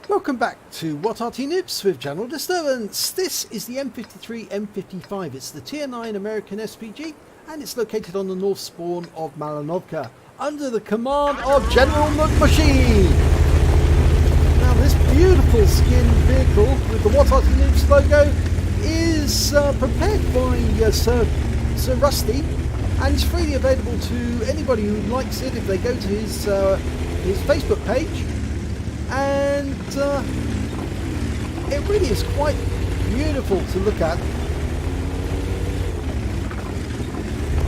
Welcome back to What Arty Noobs with General Disturbance. This is the M53 M55. It's the Tier 9 American SPG and it's located on the north spawn of Malinovka under the command of General McMachine. Now this beautiful skin vehicle with the What Arty Noobs logo is prepared by Sir Rusty and is freely available to anybody who likes it if they go to his Facebook page. And it really is quite beautiful to look at.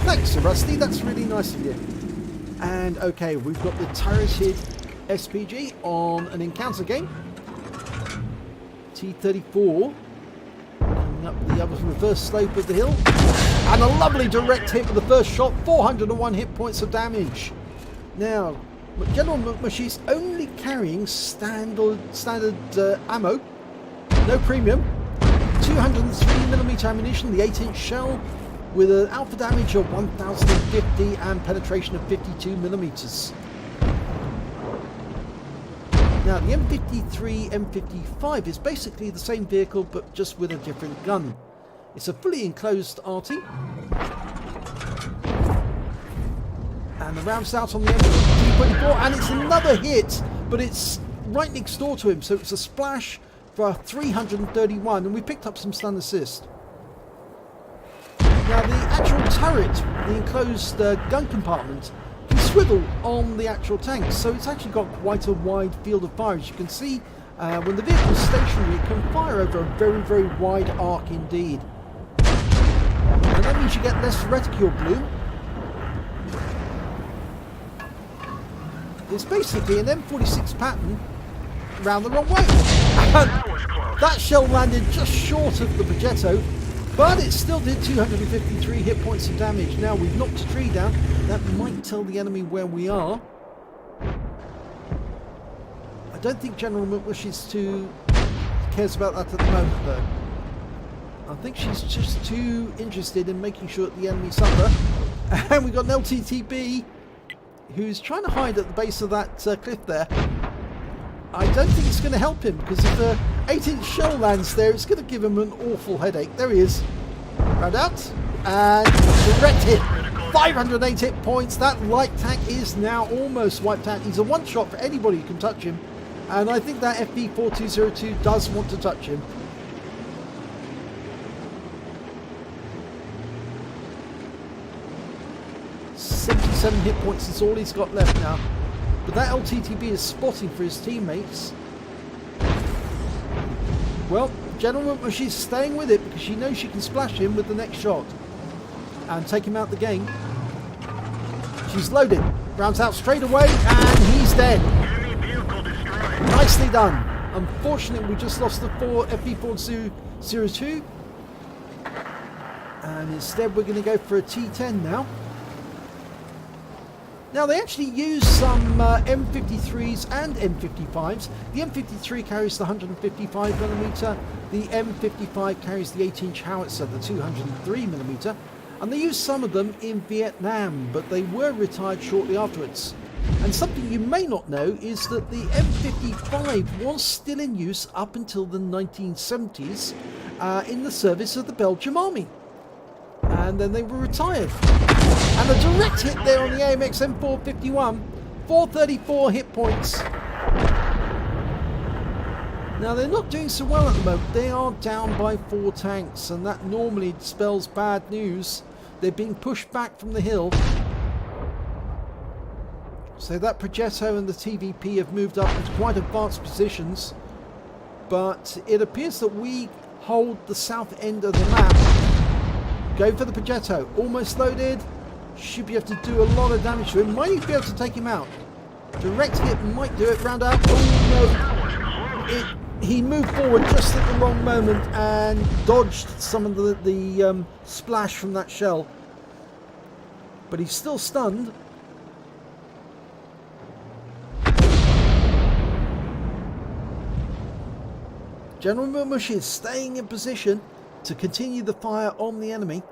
Thanks, Sir Rusty, that's really nice of you. And okay, we've got the turreted SPG on an encounter game. T-34 coming up the other reverse slope of the hill. And a lovely direct hit with the first shot, 401 hit points of damage. Now, General McMachine's only carrying standard ammo, no premium, 203mm ammunition, the 8-inch shell with an alpha damage of 1050 and penetration of 52mm. Now the M53 M55 is basically the same vehicle but just with a different gun. It's a fully enclosed Arty. And the round's out on the M54 and it's another hit, but it's right next door to him, so it's a splash for 331 and we picked up some stun assist. Now the actual turret, the enclosed gun compartment, can swivel on the actual tank, so it's actually got quite a wide field of fire. As you can see, when the vehicle is stationary it can fire over a very, very wide arc indeed. And that means you get less reticule bloom. It's basically an M46 pattern round the wrong way. That shell landed just short of the Progetto, but it still did 253 hit points of damage. Now we've knocked a tree down. That might tell the enemy where we are. I don't think General McMachine cares about that at the moment though. I think she's just too interested in making sure that the enemy suffer. And we've got an LTTB who's trying to hide at the base of that cliff there. I don't think it's going to help him, because if the 8-inch shell lands there, it's going to give him an awful headache. There he is. Round out. And direct hit. 508 hit points. That light tank is now almost wiped out. He's a one-shot for anybody who can touch him. And I think that FB4202 does want to touch him. Seven hit points is all he's got left now, but that LTTB is spotting for his teammates. Well, General McMachine's staying with it because she knows she can splash him with the next shot and take him out the game. She's loaded, rounds out straight away, and he's dead. Nicely done. Unfortunately, we just lost the FB402, and instead we're going to go for a T10 now. Now they actually use some M53s and M55s. The M53 carries the 155mm, the M55 carries the 8-inch howitzer, the 203mm, and they use some of them in Vietnam, but they were retired shortly afterwards. And something you may not know is that the M55 was still in use up until the 1970s in the service of the Belgian Army. And then they were retired. And a direct hit there on the AMX M451, 434 hit points. Now they're not doing so well at the moment. They are down by 4 tanks, and that normally spells bad news. They're being pushed back from the hill. So that Progetto and the TVP have moved up into quite advanced positions. But it appears that we hold the south end of the map. Go for the Progetto, almost loaded. Should be able to do a lot of damage to him. Might even be able to take him out. Direct hit might do it. Round out. Oh no! He moved forward just at the wrong moment and dodged some of the splash from that shell. But he's still stunned. General McMachine is staying in position to continue the fire on the enemy.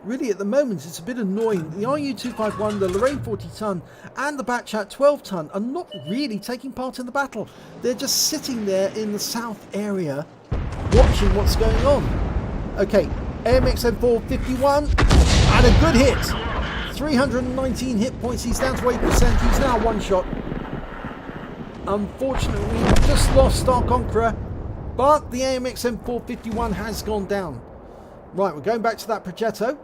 really at the moment it's a bit annoying. The RU-251, the Lorraine 40-ton and the Batchat 12-ton are not really taking part in the battle. They're just sitting there in the south area watching what's going on. Okay, AMX-M451 and a good hit. 319 hit points. He's down to 8%. He's now one shot. Unfortunately, we just lost our Conqueror, but the AMX-M451 has gone down. Right, we're going back to that Progetto,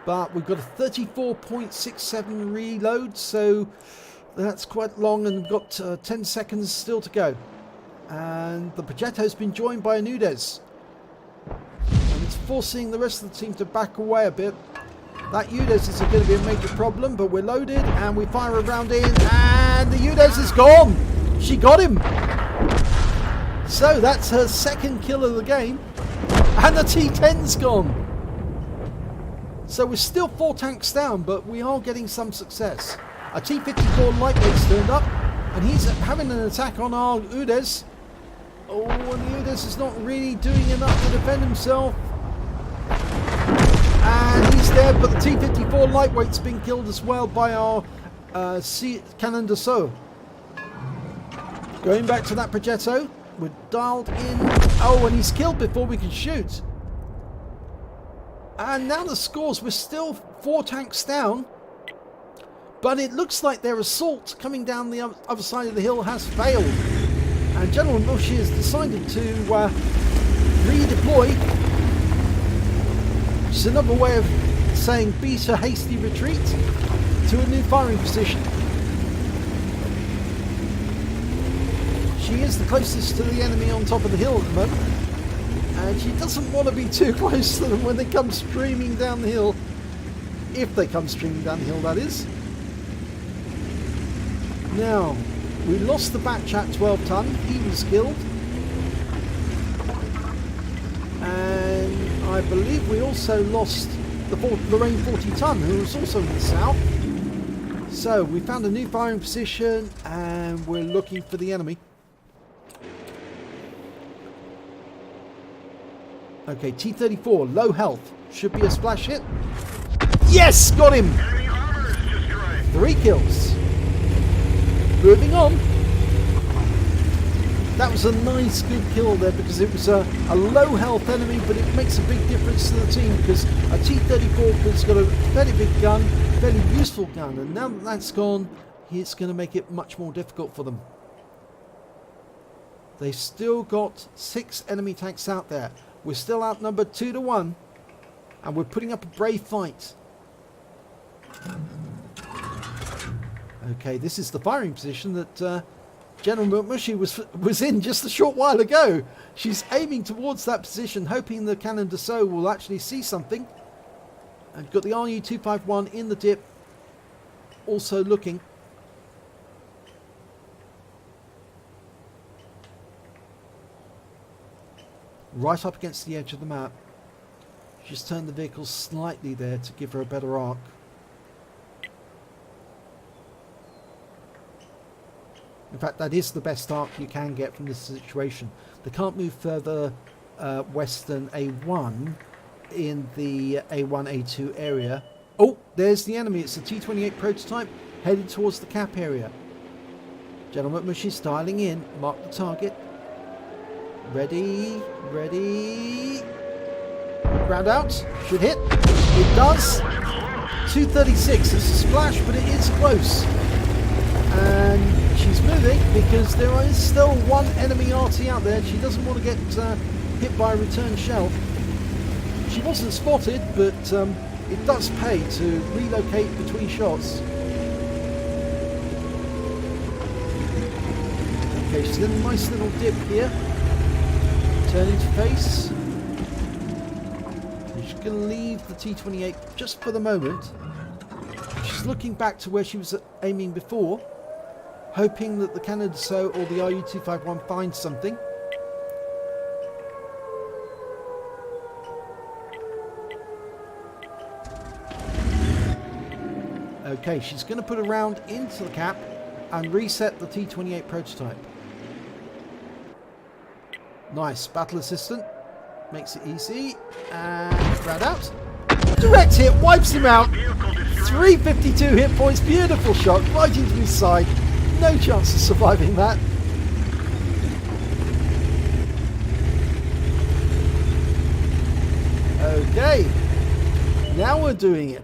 but we've got a 34.67 reload, so that's quite long, and we've got 10 seconds still to go. And the Progetto's been joined by a Nudes, and it's forcing the rest of the team to back away a bit. That Udes is going to be a major problem, but we're loaded and we fire a round in, and the Udes is gone. She got him. So that's her second kill of the game, and the T10's gone. So we're still 4 tanks down, but we are getting some success. A T54 lightweight's turned up, and he's having an attack on our Udes. Oh, and the Udes is not really doing enough to defend himself. And he's dead, but the T54 lightweight's been killed as well by our Canon Dassault. Going back to that Progetto, we're dialed in. Oh, and he's killed before we can shoot. And now the scores, we're still 4 tanks down, but it looks like their assault coming down the other side of the hill has failed. And General Mushi has decided to redeploy. It's another way of saying beat a hasty retreat to a new firing position. She is the closest to the enemy on top of the hill at the moment, and she doesn't want to be too close to them when they come streaming down the hill. If they come streaming down the hill, that is. Now, we lost the Batchat 12-ton, he was killed. And I believe we also lost the Lorraine 40-ton, who was also in the south. So we found a new firing position and we're looking for the enemy. Okay, T-34, low health. Should be a splash hit. Yes, got him! 3 kills. Moving on. That was a nice, good kill there, because it was a low health enemy, but it makes a big difference to the team, because a T-34 has got a very big gun, very useful gun, and now that that's gone, it's going to make it much more difficult for them. They've still got 6 enemy tanks out there. We're still outnumbered 2-1, and we're putting up a brave fight. Okay, this is the firing position that General Mushi was in just a short while ago. She's aiming towards that position, hoping the Canon Dassault will actually see something. And got the RU-251 in the dip, also looking. Right up against the edge of the map. Just turned the vehicle slightly there to give her a better arc. In fact, that is the best arc you can get from this situation. They can't move further west than A1 in the A1, A2 area. Oh, there's the enemy. It's a T-28 prototype headed towards the cap area. General Mushi's dialing in. Mark the target. Ready, ready. Round out. Should hit. It does. 236. It's a splash, but it is close. And she's moving because there is still one enemy Arty out there. She doesn't want to get hit by a return shell. She wasn't spotted, but it does pay to relocate between shots. Okay, she's in a nice little dip here. Turning to face. She's going to leave the T-28 just for the moment. She's looking back to where she was aiming before, hoping that the Canon Dassault or the RU-251 finds something. Okay, she's going to put a round into the cap and reset the T-28 prototype. Nice, battle assistant. Makes it easy. And round out. direct hit, wipes him out. 352 hit points, beautiful shot, right into his side. No chance of surviving that. Okay, now we're doing it.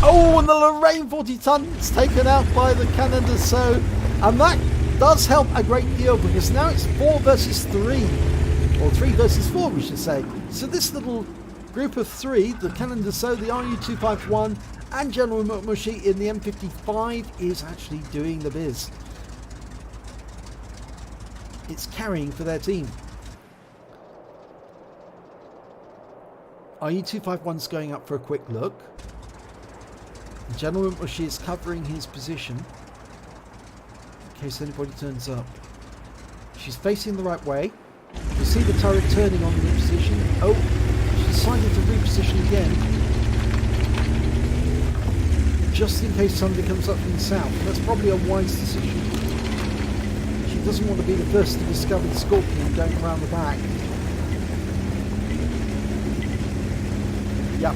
Oh, and the Lorraine 40 tons taken out by the Canon Dassault, and that does help a great deal because now it's 4 versus 3, or 3 versus 4 we should say. So this little group of 3, the Canon Dassault, the RU-251 and General Mushi in the M55 is actually doing the biz. It's carrying for their team. RU-251's going up for a quick look. General Mushi is covering his position in case anybody turns up. She's facing the right way. You see the turret turning on the position. Oh, she decided to reposition again. Just in case somebody comes up from the south. That's probably a wise decision. She doesn't want to be the first to discover the Scorpion going around the back. Yep.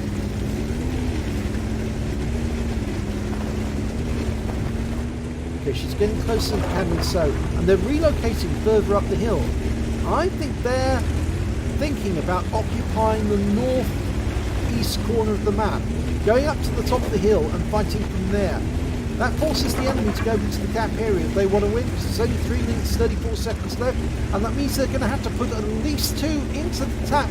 Okay, she's getting closer to Canon Dassault, and they're relocating further up the hill. I think they're thinking about occupying the northeast corner of the map, going up to the top of the hill and fighting from there. That forces the enemy to go into the gap area if they want to win, because there's only 3 minutes 34 seconds left, and that means they're going to have to put at least 2 into the cap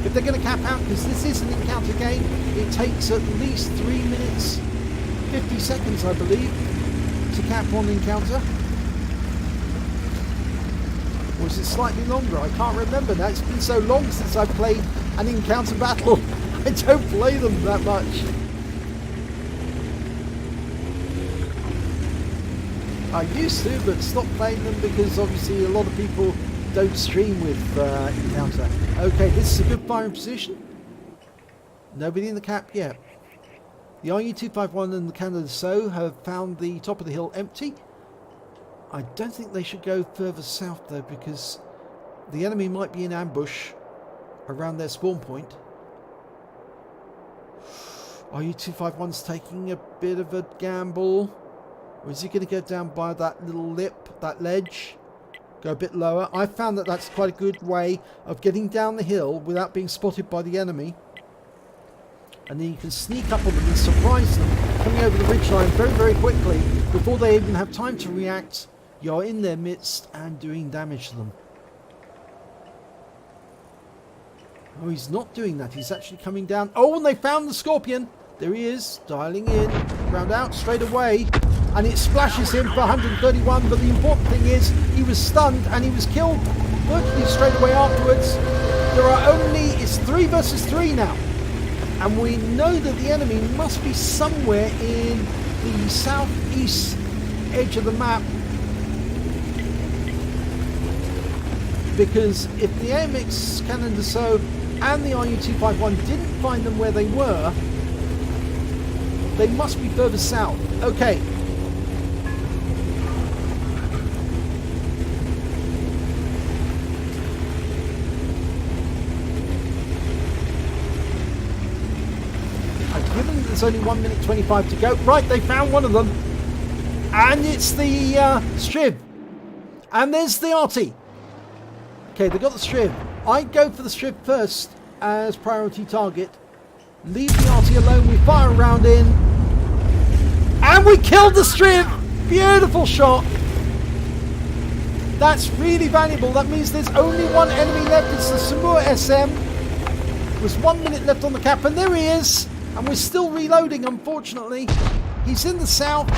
if they're going to cap out, because this is an encounter game. It takes at least 3 minutes 50 seconds, I believe, to cap one encounter. Or is it slightly longer? I can't remember now. It's been so long since I've played an encounter battle. I don't play them that much. I used to, but stopped playing them because obviously a lot of people don't stream with encounter. Okay, this is a good firing position. Nobody in the cap yet. The RU-251 and the Canon Dassault have found the top of the hill empty. I don't think they should go further south though, because the enemy might be in ambush around their spawn point. RU-251's taking a bit of a gamble. Or is he going to go down by that little lip, that ledge? Go a bit lower. I found that that's quite a good way of getting down the hill without being spotted by the enemy. And then you can sneak up on them and surprise them coming over the ridgeline very, very quickly before they even have time to react. You're in their midst and doing damage to them. Oh, he's not doing that. He's actually coming down. Oh, and they found the Scorpion. There he is, dialing in. Round out straight away. And it splashes him for 131. But the important thing is he was stunned and he was killed virtually straight away afterwards. There are only... It's 3 versus 3 now. And we know that the enemy must be somewhere in the southeast edge of the map. Because if the AMX Canon Dassault and the RU-251 didn't find them where they were, they must be further south. Okay. Given there's only 1 minute 25 to go. Right, they found one of them. And it's the Striv. And there's the Arty. Okay, they got the Striv. I go for the Striv first as priority target. Leave the Arty alone. We fire a round in. And we killed the Striv. Beautiful shot. That's really valuable. That means there's only one enemy left. It's the Samur SM. There's 1 minute left on the cap. And there he is. And we're still reloading, unfortunately. He's in the south,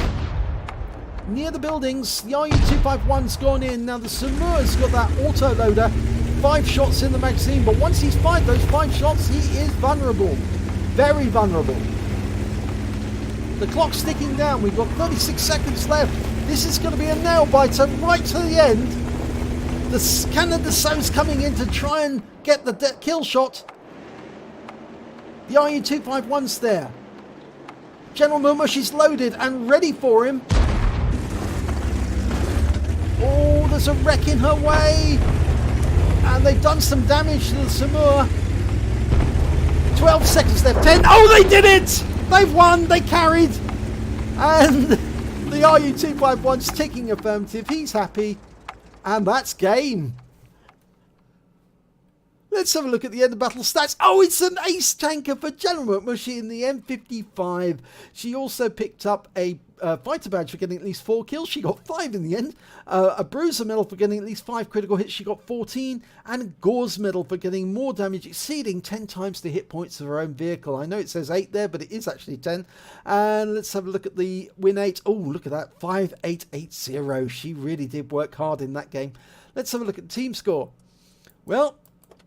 near the buildings. The RU-251's gone in. Now the Samur's got that auto-loader. 5 shots in the magazine. But once he's fired those 5 shots, he is vulnerable. Very vulnerable. The clock's ticking down. We've got 36 seconds left. This is going to be a nail-biter right to the end. The Canon Dassault's coming in to try and get the kill shot. The RU-251's there. General Mumushi's loaded and ready for him. Oh, there's a wreck in her way. And they've done some damage to the Samur. 12 seconds left. 10. Oh, they did it! They've won. They carried. And the RU251's ticking affirmative. He's happy. And that's game. Let's have a look at the end of battle stats. Oh, it's an ace tanker for General McMushy in the M55. She also picked up a fighter badge for getting at least 4 kills. She got 5 in the end. A bruiser medal for getting at least 5 critical hits. She got 14. And a Gore's medal for getting more damage, exceeding 10 times the hit points of her own vehicle. I know it says 8 there, but it is actually 10. And let's have a look at the win 8. Oh, look at that. 5880. She really did work hard in that game. Let's have a look at the team score. Well,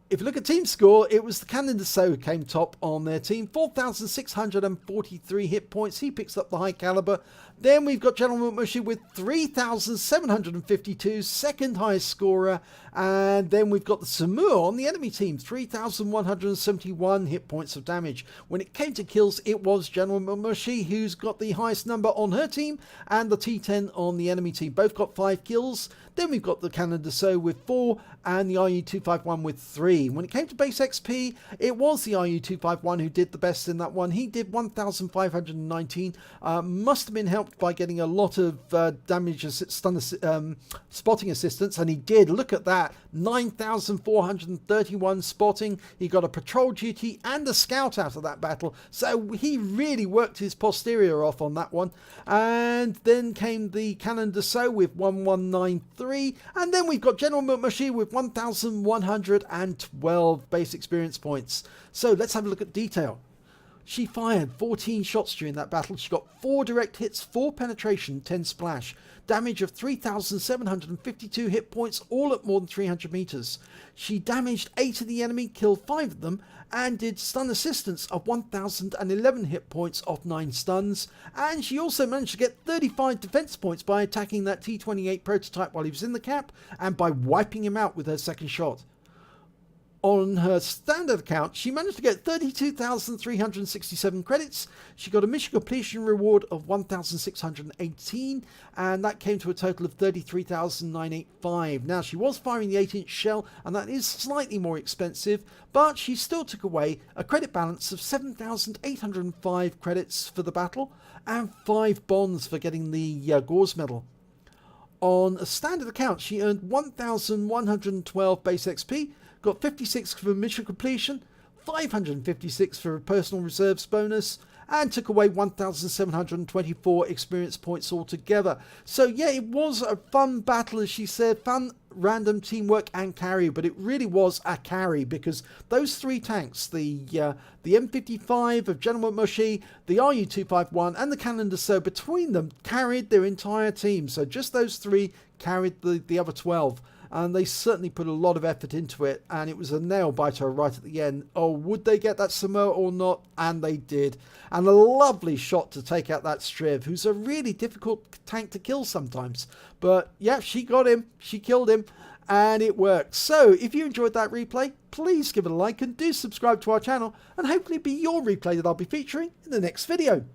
if you look at team score, it was the Canon Dassault who came top on their team. 4,643 hit points. He picks up the high caliber. Then we've got General McMushy with 3,752, second highest scorer. And then we've got the Samur on the enemy team, 3,171 hit points of damage. When it came to kills, it was General McMushy who's got the highest number on her team, and the T10 on the enemy team. Both got 5 kills. Then we've got the Canon Dassault with 4 and the RU251 with 3. When it came to base XP, it was the RU251 who did the best in that one. He did 1,519. Must have been helped by getting a lot of damage spotting assistance, and he did. Look at that. 9,431 spotting. He got a patrol duty and a scout out of that battle. So he really worked his posterior off on that one. And then came the Canon Dassault with 1193. And then we've got General McMushy with 1,112 base experience points. So let's have a look at detail. She fired 14 shots during that battle. She got 4 direct hits, 4 penetration, 10 splash. Damage of 3,752 hit points, all at more than 300 meters. She damaged 8 of the enemy, killed 5 of them, and did stun assistance of 1,011 hit points off 9 stuns. And she also managed to get 35 defense points by attacking that T-28 prototype while he was in the cap, and by wiping him out with her second shot. On her standard account, she managed to get 32,367 credits. She got a mission completion reward of 1,618, and that came to a total of 33,985. Now, she was firing the 8-inch shell, and that is slightly more expensive, but she still took away a credit balance of 7,805 credits for the battle, and 5 bonds for getting the Gore's medal. On a standard account, she earned 1,112 base XP, got 56 for mission completion, 556 for a personal reserves bonus, and took away 1,724 experience points altogether. So yeah, it was a fun battle, as she said, fun, random teamwork and carry, but it really was a carry, because those 3 tanks, the M55 of General McMushy, the RU251 and the Canon Dassault, between them carried their entire team. So just those 3 carried the other 12. And they certainly put a lot of effort into it, and it was a nail-biter right at the end. Oh, would they get that Samoa or not? And they did. And a lovely shot to take out that Striv, who's a really difficult tank to kill sometimes. But yeah, she got him, she killed him, and it worked. So if you enjoyed that replay, please give it a like and do subscribe to our channel, and hopefully be your replay that I'll be featuring in the next video.